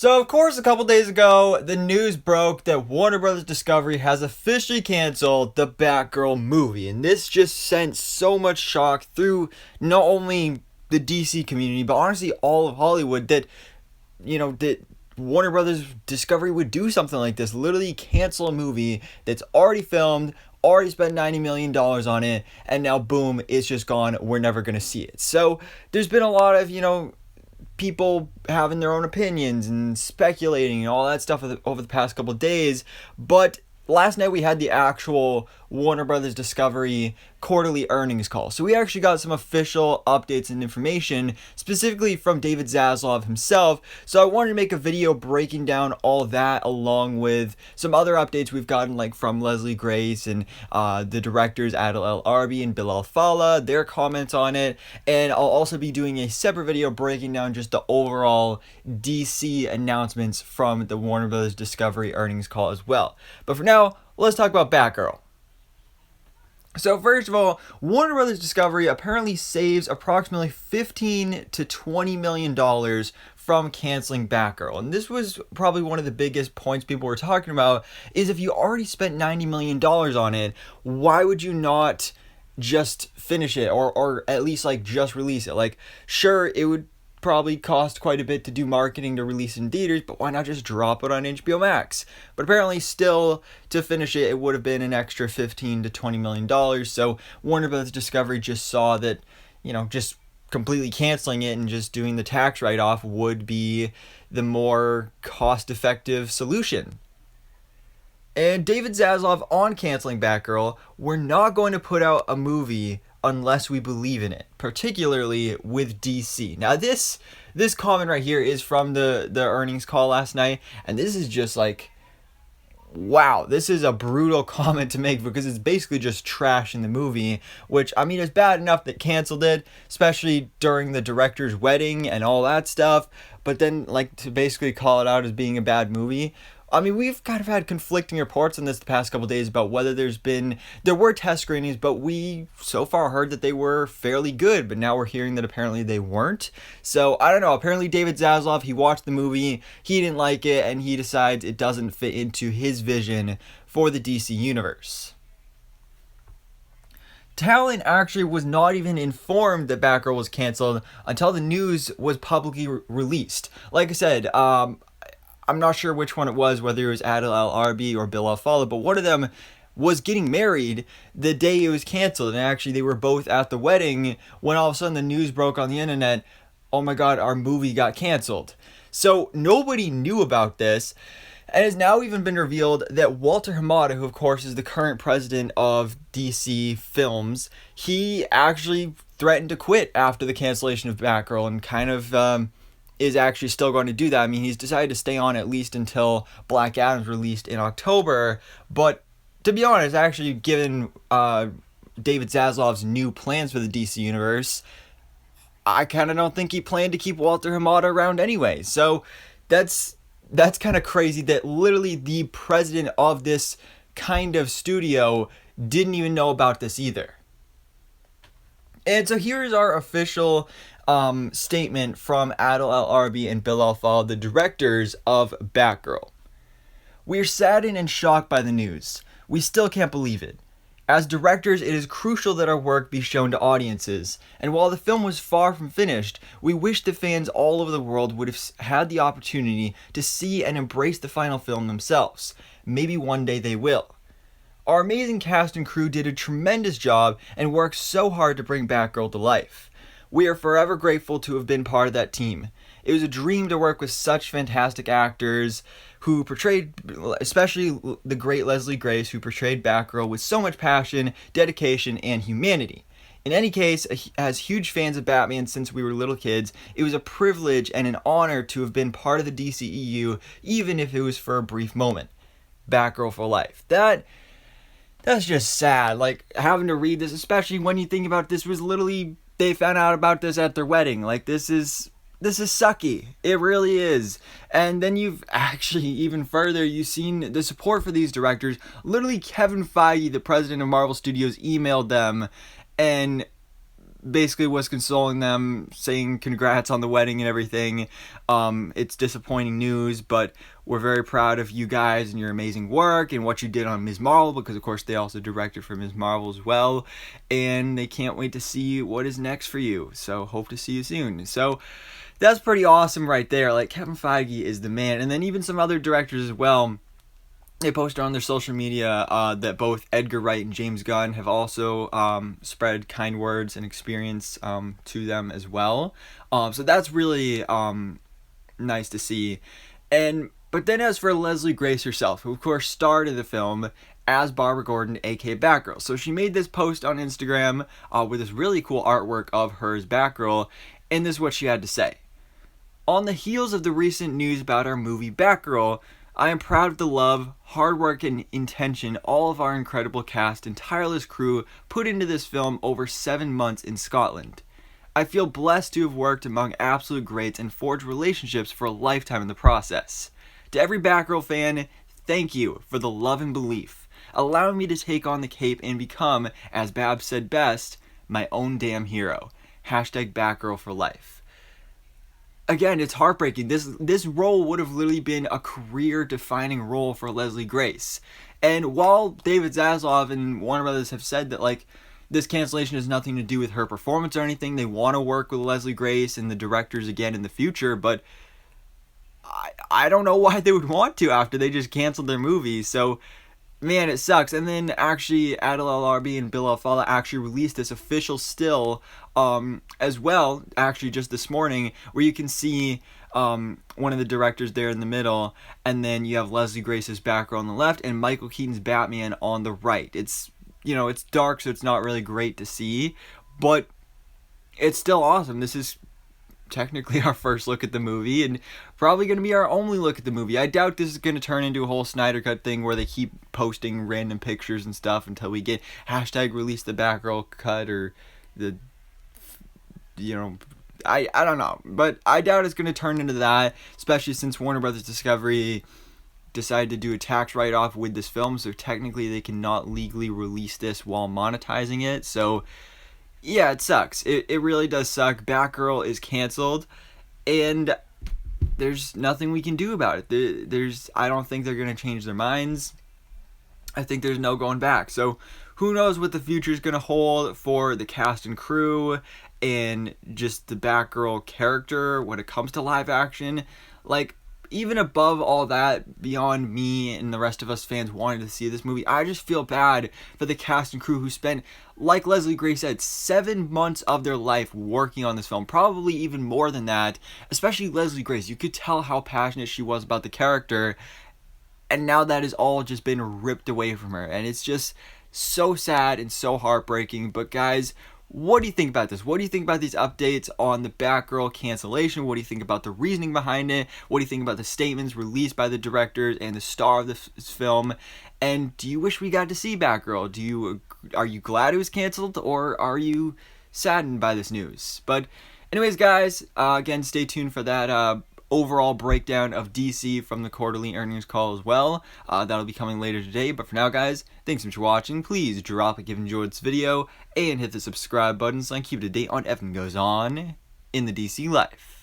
So, of course, a couple days ago, the news broke that Warner Brothers Discovery has officially canceled the Batgirl movie. And this just sent so much shock through not only the DC community, but honestly all of Hollywood that Warner Brothers Discovery would do something like this. Literally cancel a movie that's already filmed, already spent $90 million on it, and now boom, it's just gone. We're never going to see it. So, there's been a lot of, people having their own opinions and speculating and all that stuff over the past couple of days. But last night we had the actual Warner Brothers Discovery quarterly earnings call. So we actually got some official updates and information, specifically from David Zaslav himself. So I wanted to make a video breaking down all that, along with some other updates we've gotten, like from Leslie Grace and the directors Adil El Arbi and Bilal Fallah, their comments on it. And I'll also be doing a separate video breaking down just the overall DC announcements from the Warner Brothers Discovery earnings call as well. But for now, let's talk about Batgirl. So first of all, Warner Brothers Discovery apparently saves approximately $15 to $20 million from canceling Batgirl. And this was probably one of the biggest points people were talking about, is if you already spent $90 million on it, why would you not just finish it or at least just release it? Like, sure, it would probably cost quite a bit to do marketing to release in theaters, but why not just drop it on HBO Max? But apparently still, to finish it, it would have been an extra $15 to $20 million. So Warner Bros. Discovery just saw that, just completely canceling it and just doing the tax write-off would be the more cost-effective solution. And David Zaslav on canceling Batgirl, we're not going to put out a movie unless we believe in it, particularly with DC. Now this comment right here is from the earnings call last night, and this is just wow, this is a brutal comment to make because it's basically just trash in the movie, which, is bad enough that canceled it, especially during the director's wedding and all that stuff, but then to basically call it out as being a bad movie. We've kind of had conflicting reports on this the past couple days about whether there were test screenings, but we so far heard that they were fairly good, but now we're hearing that apparently they weren't. So, I don't know, apparently David Zaslav, he watched the movie, he didn't like it, and he decides it doesn't fit into his vision for the DC universe. Talent actually was not even informed that Batgirl was canceled until the news was publicly released. Like I said, I'm not sure which one it was, whether it was Adil El Arbi or Bilal Fallah, but one of them was getting married the day it was canceled. And actually, they were both at the wedding when all of a sudden the news broke on the internet, oh my god, our movie got canceled. So nobody knew about this. And it's now even been revealed that Walter Hamada, who of course is the current president of DC Films, he actually threatened to quit after the cancellation of Batgirl and kind of is actually still going to do that. He's decided to stay on at least until Black Adam's released in October. But to be honest, actually, given David Zaslav's new plans for the DC universe, I kind of don't think he planned to keep Walter Hamada around anyway. So that's kind of crazy that literally the president of this kind of studio didn't even know about this either. And so here's our official statement from Adil El Arbi and Bilal Fallah, the directors of Batgirl. We're saddened and shocked by the news. We still can't believe it. As directors, it is crucial that our work be shown to audiences, and while the film was far from finished, we wish that fans all over the world would have had the opportunity to see and embrace the final film themselves. Maybe one day they will. Our amazing cast and crew did a tremendous job and worked so hard to bring Batgirl to life. We are forever grateful to have been part of that team. It was a dream to work with such fantastic actors who portrayed, especially the great Leslie Grace, who portrayed Batgirl with so much passion, dedication, and humanity. In any case, as huge fans of Batman since we were little kids, it was a privilege and an honor to have been part of the DCEU, even if it was for a brief moment. Batgirl for life. That's just sad, having to read this, especially when you think about this was literally, they found out about this at their wedding. This is sucky. It really is. And then you've actually, even further, you've seen the support for these directors. Literally, Kevin Feige, the president of Marvel Studios, emailed them and basically was consoling them, saying congrats on the wedding and everything. It's disappointing news, but we're very proud of you guys and your amazing work and what you did on Ms. Marvel, because of course they also directed for Ms. Marvel as well, and they can't wait to see what is next for you. So hope to see you soon. So that's pretty awesome right there. Like, Kevin Feige is the man. And then even some other directors as well, they posted on their social media that both Edgar Wright and James Gunn have also spread kind words and experience to them as well. So that's really nice to see. But then as for Leslie Grace herself, who of course starred in the film as Barbara Gordon, aka Batgirl. So she made this post on Instagram with this really cool artwork of her as Batgirl, and this is what she had to say. On the heels of the recent news about our movie Batgirl, I am proud of the love, hard work, and intention all of our incredible cast and tireless crew put into this film over 7 months in Scotland. I feel blessed to have worked among absolute greats and forged relationships for a lifetime in the process. To every Batgirl fan, thank you for the love and belief, allowing me to take on the cape and become, as Babs said best, my own damn hero. Hashtag Batgirl for life. Again, it's heartbreaking. This role would have literally been a career-defining role for Leslie Grace. And while David Zaslav and Warner Brothers have said that, like, this cancellation has nothing to do with her performance or anything, they want to work with Leslie Grace and the directors again in the future, but I don't know why they would want to after they just canceled their movie. So, man, it sucks. And then actually Adil El-Arbi and Bill El-Fallah actually released this official still as well, actually just this morning, where you can see one of the directors there in the middle, and then you have Leslie Grace's Batgirl on the left and Michael Keaton's Batman on the right. It's, you know, it's dark, so it's not really great to see, but it's still awesome. This is technically our first look at the movie, and probably going to be our only look at the movie. I doubt this is going to turn into a whole Snyder Cut thing where they keep posting random pictures and stuff until we get hashtag release the Batgirl cut, or the, you know, I don't know, but I doubt it's going to turn into that, especially since Warner Brothers Discovery decided to do a tax write-off with this film, so technically they cannot legally release this while monetizing it. So yeah, it sucks. It really does suck. Batgirl is canceled, and there's nothing we can do about it. I don't think they're going to change their minds. I think there's no going back. So who knows what the future is going to hold for the cast and crew and just the Batgirl character when it comes to live action. Like, even above all that, beyond me and the rest of us fans wanting to see this movie, I just feel bad for the cast and crew who spent, like Leslie Grace said, 7 months of their life working on this film. Probably even more than that. Especially Leslie Grace. You could tell how passionate she was about the character. And now that has all just been ripped away from her. And it's just so sad and so heartbreaking. But guys, what do you think about this? What do you think about these updates on the Batgirl cancellation? What do you think about the reasoning behind it? What do you think about the statements released by the directors and the star of this film? And do you wish we got to see Batgirl? Are you glad it was canceled, or are you saddened by this news? But anyways, guys, again, stay tuned for that overall breakdown of DC from the quarterly earnings call as well. That'll be coming later today. But for now, guys, thanks so much for watching. Please drop a like if you enjoyed this video and hit the subscribe button so I can keep it up to date on everything goes on in the DC life.